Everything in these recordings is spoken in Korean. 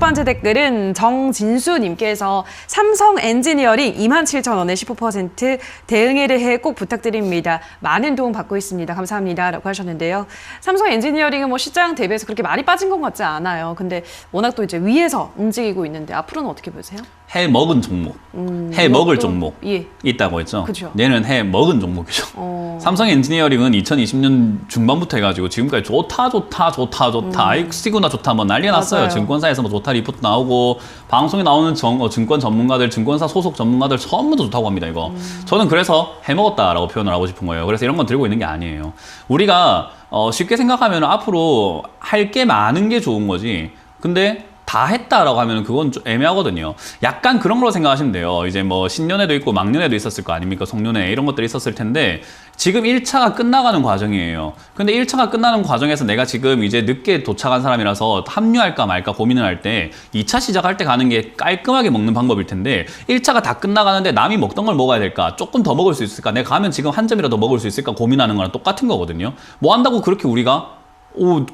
번째 댓글은 정진수님께서 삼성 엔지니어링 27,000원에 15% 대응에 대해 꼭 부탁드립니다. 많은 도움 받고 있습니다. 감사합니다. 라고 하셨는데요. 삼성 엔지니어링은 뭐 시장 대비해서 그렇게 많이 빠진 것 같지 않아요. 근데 워낙 또 이제 위에서 움직이고 있는데 앞으로는 어떻게 보세요? 해 먹은 종목, 해 먹을 종목 예. 있다고 했죠. 그쵸. 얘는 해 먹은 종목이죠. 삼성 엔지니어링은 2020년 중반부터 해가지고 지금까지 좋다 시그나 좋다 뭐 난리 났어요. 맞아요. 증권사에서 뭐 좋다 리포트 나오고 방송에 나오는 증권 전문가들, 증권사 소속 전문가들 전부 다 좋다고 합니다. 이거 저는 그래서 해 먹었다라고 표현을 하고 싶은 거예요. 그래서 이런 건 들고 있는 게 아니에요. 우리가 쉽게 생각하면 앞으로 할 게 많은 게 좋은 거지. 근데 다 했다라고 하면 그건 좀 애매하거든요. 약간 그런 걸로 생각하시면 돼요. 이제 뭐 신년에도 있고 막년에도 있었을 거 아닙니까? 송년회 이런 것들이 있었을 텐데 지금 1차가 끝나가는 과정이에요. 근데 1차가 끝나는 과정에서 내가 지금 이제 늦게 도착한 사람이라서 합류할까 말까 고민을 할 때 2차 시작할 때 가는 게 깔끔하게 먹는 방법일 텐데 1차가 다 끝나가는데 남이 먹던 걸 먹어야 될까? 조금 더 먹을 수 있을까? 내가 가면 지금 한 점이라도 먹을 수 있을까? 고민하는 거랑 똑같은 거거든요. 뭐 한다고 그렇게 우리가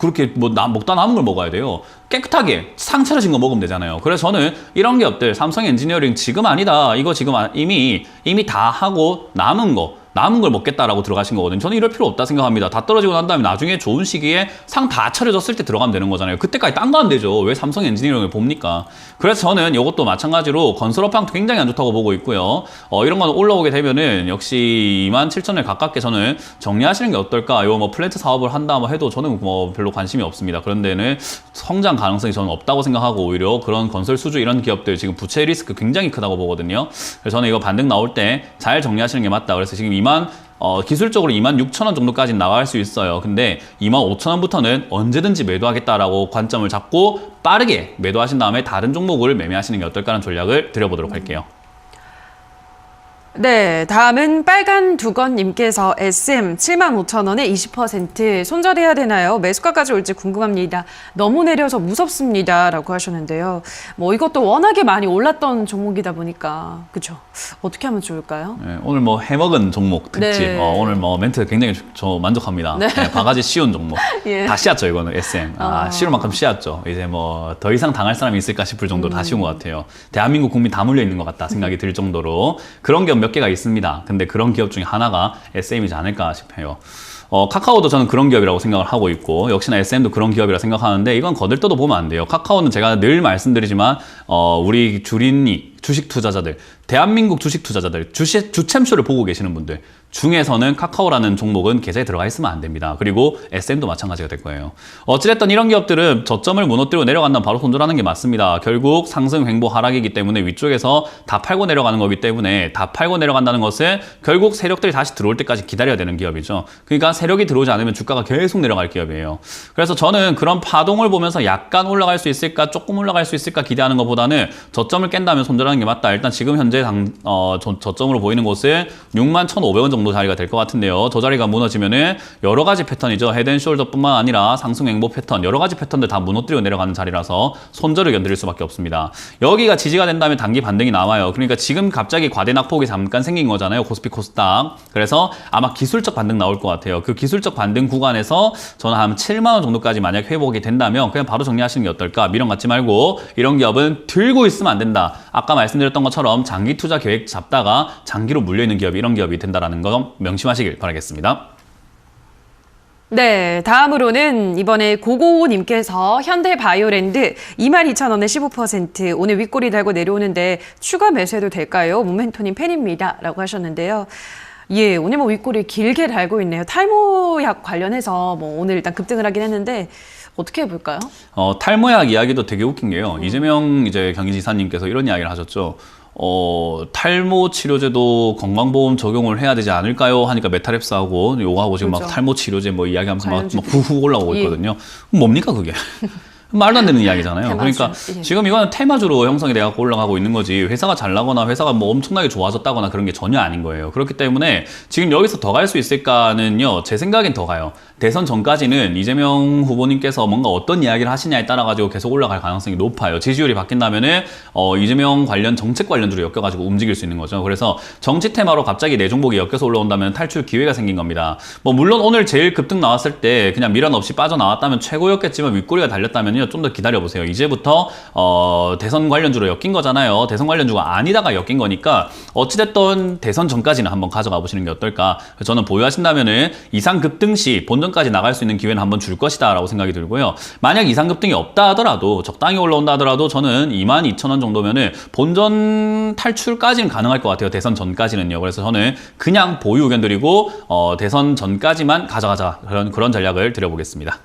그렇게 뭐 먹다 남은 걸 먹어야 돼요. 깨끗하게 상 차려진 거 먹으면 되잖아요. 그래서 저는 이런 기업들 삼성 엔지니어링 지금 아니다. 이거 지금 이미 다 하고 남은 걸 먹겠다라고 들어가신 거거든요. 저는 이럴 필요 없다 생각합니다. 다 떨어지고 난 다음에 나중에 좋은 시기에 상 다 차려졌을 때 들어가면 되는 거잖아요. 그때까지 딴 거 안 되죠. 왜 삼성 엔지니어링을 봅니까? 그래서 저는 이것도 마찬가지로 건설업황도 굉장히 안 좋다고 보고 있고요. 이런 건 올라오게 되면은 역시 27,000원 가깝게 저는 정리하시는 게 어떨까? 뭐 플랜트 사업을 한다 뭐 해도 저는 뭐 별로 관심이 없습니다. 그런 데는 성장 가능성이 저는 없다고 생각하고 오히려 그런 건설 수주 이런 기업들 지금 부채 리스크 굉장히 크다고 보거든요. 그래서 저는 이거 반등 나올 때 잘 정리하시는 게 맞다. 그래서 지금 기술적으로 26,000원 정도까지 나갈 수 있어요. 근데 25,000원부터는 언제든지 매도하겠다라고 관점을 잡고 빠르게 매도하신 다음에 다른 종목을 매매하시는 게 어떨까라는 전략을 드려보도록 할게요. 네, 다음은 빨간 두건님께서 SM 75,000원에 20% 손절해야 되나요? 매수가까지 올지 궁금합니다. 너무 내려서 무섭습니다. 라고 하셨는데요. 뭐 이것도 워낙에 많이 올랐던 종목이다 보니까 그쵸? 어떻게 하면 좋을까요? 네, 오늘 뭐 해먹은 종목 특집. 네. 오늘 뭐 멘트 굉장히 저 만족합니다. 네. 네, 바가지 씌운 종목. 예. 다 씌웠죠, 이거는 SM. 씌울 만큼 씌웠죠. 이제 뭐 더 이상 당할 사람이 있을까 싶을 정도로 다 씌운 것 같아요. 대한민국 국민 다 물려 있는 것 같다 생각이 들 정도로 그런 기업 몇 개가 있습니다. 근데 그런 기업 중에 하나가 SM이지 않을까 싶어요. 카카오도 저는 그런 기업이라고 생각을 하고 있고 역시나 SM도 그런 기업이라 생각하는데 이건 거들떠도 보면 안 돼요. 카카오는 제가 늘 말씀드리지만 우리 주식 투자자들, 대한민국 주식 투자자들, 주챔쇼를 보고 계시는 분들 중에서는 카카오라는 종목은 계좌에 들어가 있으면 안 됩니다. 그리고 SM도 마찬가지가 될 거예요. 어찌됐든 이런 기업들은 저점을 무너뜨리고 내려간다면 바로 손절하는 게 맞습니다. 결국 상승 횡보 하락이기 때문에 위쪽에서 다 팔고 내려가는 거기 때문에 다 팔고 내려간다는 것은 결국 세력들이 다시 들어올 때까지 기다려야 되는 기업이죠. 그러니까 세력이 들어오지 않으면 주가가 계속 내려갈 기업이에요. 그래서 저는 그런 파동을 보면서 약간 올라갈 수 있을까, 조금 올라갈 수 있을까 기대하는 것보다는 저점을 깬다면 손절하는 게 맞다. 일단 지금 현재 저점으로 보이는 곳은 61,500원 정도 자리가 될 것 같은데요. 저 자리가 무너지면은 여러 가지 패턴이죠. 헤드앤숄더뿐만 아니라 상승 횡보 패턴, 여러 가지 패턴들 다 무너뜨리고 내려가는 자리라서 손절을 견딜 수밖에 없습니다. 여기가 지지가 된다면 단기 반등이 나와요. 그러니까 지금 갑자기 과대 낙폭이 잠깐 생긴 거잖아요. 코스피 코스닥. 그래서 아마 기술적 반등 나올 것 같아요. 그 기술적 반등 구간에서 저는 한 7만 원 정도까지 만약 회복이 된다면 그냥 바로 정리하시는 게 어떨까? 미련 갖지 말고 이런 기업은 들고 있으면 안 된다. 아까 말씀드렸던 것처럼 장기 투자 계획 잡다가 장기로 물려있는 기업이 이런 기업이 된다라는 거 명심하시길 바라겠습니다. 네, 다음으로는 이번에 고고님께서 현대바이오랜드 22,000원에 15% 오늘 윗꼬리 달고 내려오는데 추가 매수해도 될까요? 모멘토님 팬입니다. 라고 하셨는데요. 예, 오늘 뭐 윗꼬리 길게 달고 있네요. 탈모약 관련해서 뭐 오늘 일단 급등을 하긴 했는데 어떻게 해볼까요? 탈모약 이야기도 되게 웃긴 게요. 이재명 경기지사님께서 이런 이야기를 하셨죠. 탈모 치료제도 건강보험 적용을 해야 되지 않을까요? 하니까 메타랩스하고 요거하고 지금 그렇죠. 막 탈모 치료제 뭐 이야기하면서 막 후후 올라오고 있거든요. 뭡니까 그게? 말도 안 되는 이야기잖아요. 테마주. 그러니까 예. 지금 이거는 테마주로 형성이 돼갖고 올라가고 있는 거지 회사가 잘 나거나 회사가 뭐 엄청나게 좋아졌다거나 그런 게 전혀 아닌 거예요. 그렇기 때문에 지금 여기서 더 갈 수 있을까는요. 제 생각엔 더 가요. 대선 전까지는 이재명 후보님께서 뭔가 어떤 이야기를 하시냐에 따라 가지고 계속 올라갈 가능성이 높아요. 지지율이 바뀐다면은 이재명 관련 정책 관련주로 엮여가지고 움직일 수 있는 거죠. 그래서 정치 테마로 갑자기 내 종목이 엮여서 올라온다면 탈출 기회가 생긴 겁니다. 뭐 물론 오늘 제일 급등 나왔을 때 그냥 미련 없이 빠져나왔다면 최고였겠지만 윗꼬리가 달렸다면요. 거는요, 좀 더 기다려보세요. 이제부터 대선 관련주로 엮인 거잖아요. 대선 관련주가 아니다가 엮인 거니까 어찌됐든 대선 전까지는 한번 가져가 보시는 게 어떨까. 저는 보유하신다면은 이상 급등 시 본전까지 나갈 수 있는 기회는 한번 줄 것이다 라고 생각이 들고요. 만약 이상 급등이 없다 하더라도, 적당히 올라온다 하더라도 저는 22,000원 정도면은 본전 탈출까지는 가능할 것 같아요. 대선 전까지는요. 그래서 저는 그냥 보유 의견 드리고 대선 전까지만 가져가자, 그런 전략을 드려보겠습니다.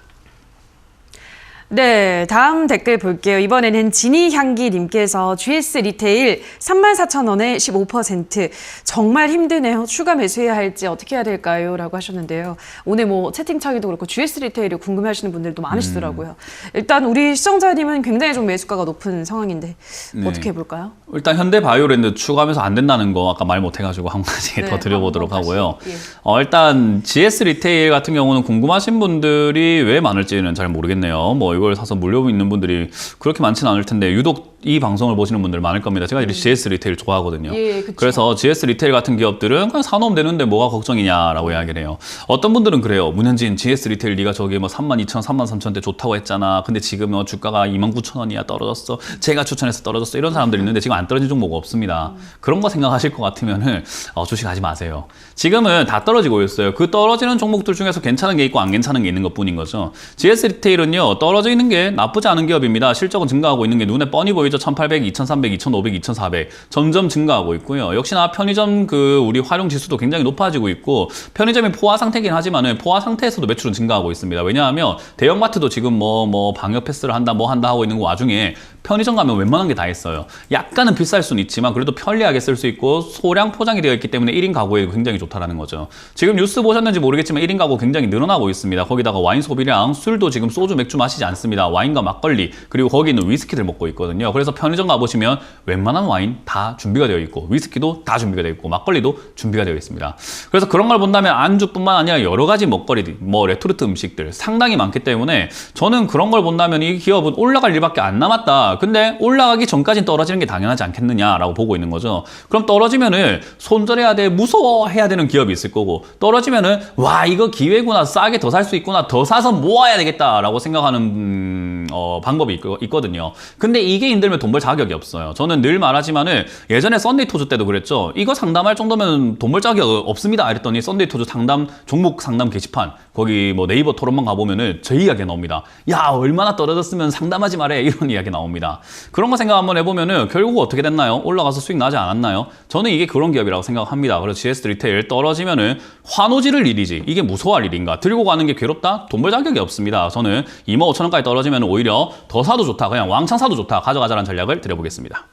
네, 다음 댓글 볼게요. 이번에는 진이향기님께서 GS 리테일 34,000원에 15%. 정말 힘드네요. 추가 매수해야 할지 어떻게 해야 될까요? 라고 하셨는데요. 오늘 뭐 채팅창에도 그렇고 GS 리테일을 궁금해하시는 분들도 많으시더라고요. 일단 우리 시청자님은 굉장히 좀 매수가가 높은 상황인데 네. 어떻게 해볼까요? 일단 현대바이오랜드 추가 매수 안 된다는 거 아까 말 못해가지고 한 가지 네, 더 드려보도록 다시, 하고요. 예. 일단 GS 리테일 같은 경우는 궁금하신 분들이 왜 많을지는 잘 모르겠네요. 뭐 이걸 사서 물려 있는 분들이 그렇게 많지는 않을 텐데 유독 이 방송을 보시는 분들 많을 겁니다. 제가 GS 리테일 좋아하거든요. 예, 그쵸. 그래서 GS 리테일 같은 기업들은 그냥 사놓으면 되는데 뭐가 걱정이냐라고 이야기를 해요. 어떤 분들은 그래요. 문현진 GS 리테일 네가 저기 뭐 32,000, 33,000대 좋다고 했잖아. 근데 지금 주가가 29,000원이야 떨어졌어. 제가 추천해서 떨어졌어. 이런 사람들이 있는데 지금 안 떨어진 종목 없습니다. 그런 거 생각하실 것 같으면은 주식하지 마세요. 지금은 다 떨어지고 있어요. 그 떨어지는 종목들 중에서 괜찮은 게 있고 안 괜찮은 게 있는 것뿐인 거죠. GS 리테일은요, 떨어져 있는 게 나쁘지 않은 기업입니다. 실적은 증가하고 있는 게 눈에 뻔히 보이죠. 1,800, 2,300, 2,500, 2,400 점점 증가하고 있고요. 역시나 편의점 우리 활용 지수도 굉장히 높아지고 있고, 편의점이 포화 상태긴 하지만은 포화 상태에서도 매출은 증가하고 있습니다. 왜냐하면 대형마트도 지금 뭐 방역 패스를 한다 뭐 한다 하고 있는 거 와중에 편의점 가면 웬만한 게 다 있어요. 약간은 비쌀 수는 있지만 그래도 편리하게 쓸 수 있고 소량 포장이 되어 있기 때문에 1인 가구에 굉장히 좋다라는 거죠. 지금 뉴스 보셨는지 모르겠지만 1인 가구 굉장히 늘어나고 있습니다. 거기다가 와인 소비량, 술도 지금 소주, 맥주 마시지 않습니다. 와인과 막걸리, 그리고 거기 있는 위스키들 먹고 있거든요. 그래서 편의점 가보시면 웬만한 와인 다 준비가 되어 있고 위스키도 다 준비가 되어 있고 막걸리도 준비가 되어 있습니다. 그래서 그런 걸 본다면 안주뿐만 아니라 여러 가지 먹거리들, 뭐 레토르트 음식들 상당히 많기 때문에 저는 그런 걸 본다면 이 기업은 올라갈 일밖에 안 남았다. 근데 올라가기 전까지는 떨어지는 게 당연하지 않겠느냐라고 보고 있는 거죠. 그럼 떨어지면은 손절해야 돼, 무서워해야 되는 기업이 있을 거고, 떨어지면은 와 이거 기회구나, 싸게 더 살 수 있구나, 더 사서 모아야 되겠다라고 생각하는 방법이 있거든요. 근데 이게 힘들면 돈 벌 자격이 없어요. 저는 늘 말하지만은 예전에 썬데이 토즈 때도 그랬죠. 이거 상담할 정도면 돈 벌 자격 없습니다 이랬더니 썬데이 토즈 상담 종목 상담 게시판 거기 뭐 네이버 토론만 가보면은 제 이야기가 나옵니다. 야 얼마나 떨어졌으면 상담하지 말해, 이런 이야기 나옵니다. 그런 거 생각 한번 해보면은 결국 어떻게 됐나요? 올라가서 수익 나지 않았나요? 저는 이게 그런 기업이라고 생각합니다. 그래서 GS 리테일 떨어지면은 환호 지를 일이지 이게 무서워할 일인가? 들고 가는 게 괴롭다? 돈 벌 자격이 없습니다. 저는 25,000원까지 떨어지면 오히려 더 사도 좋다, 그냥 왕창 사도 좋다, 가져가자라는 전략을 드려보겠습니다.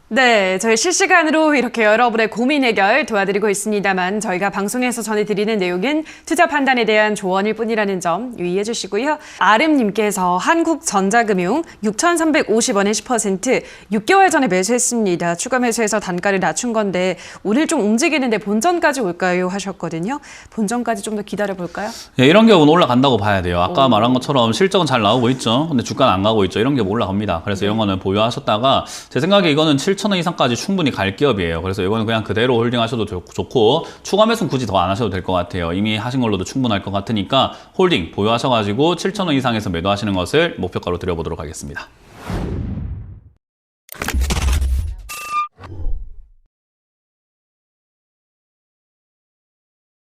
네, 저희 실시간으로 이렇게 여러분의 고민 해결 도와드리고 있습니다만 저희가 방송에서 전해드리는 내용은 투자 판단에 대한 조언일 뿐이라는 점 유의해 주시고요. 아름님께서 한국전자금융 6,350원에 10% 6개월 전에 매수했습니다. 추가 매수해서 단가를 낮춘 건데 오늘 좀 움직이는데 본전까지 올까요? 하셨거든요. 본전까지 좀 더 기다려볼까요? 네, 이런 기업은 올라간다고 봐야 돼요. 아까 말한 것처럼 실적은 잘 나오고 있죠. 근데 주가는 안 가고 있죠. 이런 기업 올라갑니다. 그래서 이런 거는 보유하셨다가 제 생각에 이거는 7,000원 이상까지 충분히 갈 기업이에요. 그래서 이거는 그냥 그대로 홀딩 하셔도 좋고 추가 매수는 굳이 더 안 하셔도 될 것 같아요. 이미 하신 걸로도 충분할 것 같으니까 홀딩 보유하셔가지고 7,000원 이상에서 매도하시는 것을 목표가로 드려보도록 하겠습니다.